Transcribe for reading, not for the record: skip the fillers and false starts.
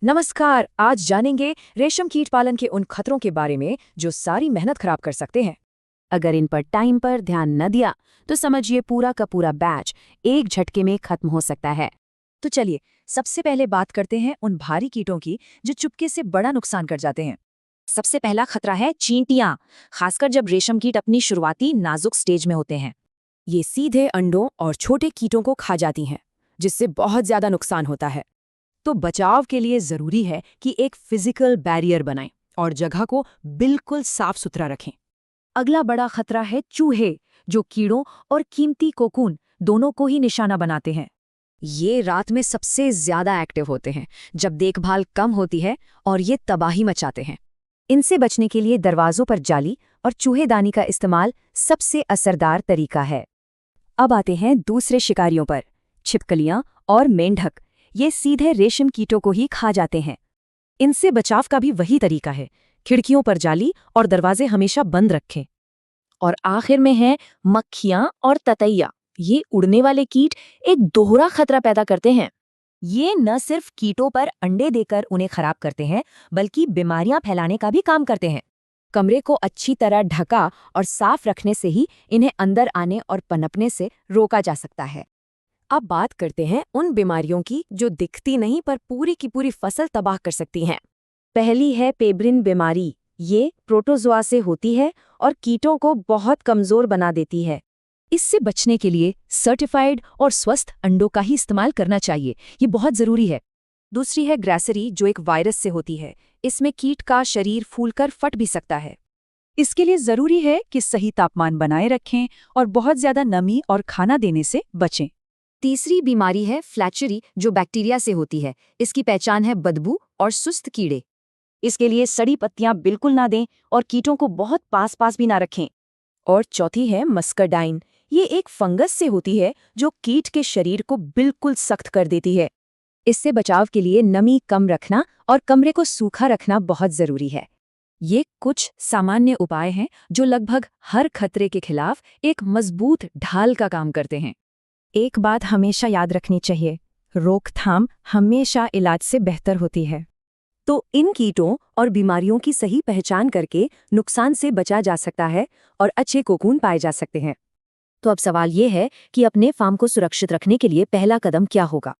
नमस्कार। आज जानेंगे रेशम कीट पालन के उन खतरों के बारे में जो सारी मेहनत खराब कर सकते हैं। अगर इन पर टाइम पर ध्यान न दिया तो समझिए पूरा का पूरा बैच एक झटके में खत्म हो सकता है। तो चलिए सबसे पहले बात करते हैं उन भारी कीटों की जो चुपके से बड़ा नुकसान कर जाते हैं। सबसे पहला खतरा है चींटियां, खासकर जब रेशम कीट अपनी शुरुआती नाजुक स्टेज में होते हैं। ये सीधे अंडों और छोटे कीटों को खा जाती हैं, जिससे बहुत ज्यादा नुकसान होता है। तो बचाव के लिए जरूरी है कि एक फिजिकल बैरियर बनाएं और जगह को बिल्कुल साफ सुथरा रखें। अगला बड़ा खतरा है चूहे, जो कीड़ों और कीमती कोकून दोनों को ही निशाना बनाते हैं। ये रात में सबसे ज्यादा एक्टिव होते हैं जब देखभाल कम होती है और ये तबाही मचाते हैं। इनसे बचने के लिए दरवाजों पर जाली और चूहेदानी का इस्तेमाल सबसे असरदार तरीका है। अब आते हैं दूसरे शिकारियों पर, छिपकलियां और मेंढक। ये सीधे रेशम कीटों को ही खा जाते हैं। इनसे बचाव का भी वही तरीका है, खिड़कियों पर जाली और दरवाजे हमेशा बंद रखें। और आखिर में है मक्खियां और ततैया। ये उड़ने वाले कीट एक दोहरा खतरा पैदा करते हैं। ये न सिर्फ कीटों पर अंडे देकर उन्हें खराब करते हैं, बल्कि बीमारियां फैलाने का भी काम करते हैं। कमरे को अच्छी तरह ढका और साफ रखने से ही इन्हें अंदर आने और पनपने से रोका जा सकता है। अब बात करते हैं उन बीमारियों की जो दिखती नहीं पर पूरी की पूरी फसल तबाह कर सकती हैं। पहली है पेब्रिन बीमारी। ये प्रोटोजोआ से होती है और कीटों को बहुत कमजोर बना देती है। इससे बचने के लिए सर्टिफाइड और स्वस्थ अंडों का ही इस्तेमाल करना चाहिए, ये बहुत जरूरी है। दूसरी है ग्रैसरी, जो एक वायरस से होती है। इसमें कीट का शरीर फूलकर फट भी सकता है। इसके लिए जरूरी है कि सही तापमान बनाए रखें और बहुत ज्यादा नमी और खाना देने से बचें। तीसरी बीमारी है फ्लैचेरी, जो बैक्टीरिया से होती है। इसकी पहचान है बदबू और सुस्त कीड़े। इसके लिए सड़ी पत्तियां बिल्कुल ना दें और कीटों को बहुत पास पास भी ना रखें। और चौथी है मस्करडाइन। ये एक फंगस से होती है जो कीट के शरीर को बिल्कुल सख्त कर देती है। इससे बचाव के लिए नमी कम रखना और कमरे को सूखा रखना बहुत जरूरी है। ये कुछ सामान्य उपाय हैं जो लगभग हर खतरे के खिलाफ एक मजबूत ढाल का काम करते हैं। एक बात हमेशा याद रखनी चाहिए, रोकथाम हमेशा इलाज से बेहतर होती है। तो इन कीटों और बीमारियों की सही पहचान करके नुकसान से बचा जा सकता है और अच्छे कोकून पाए जा सकते हैं। तो अब सवाल ये है कि अपने फार्म को सुरक्षित रखने के लिए पहला कदम क्या होगा।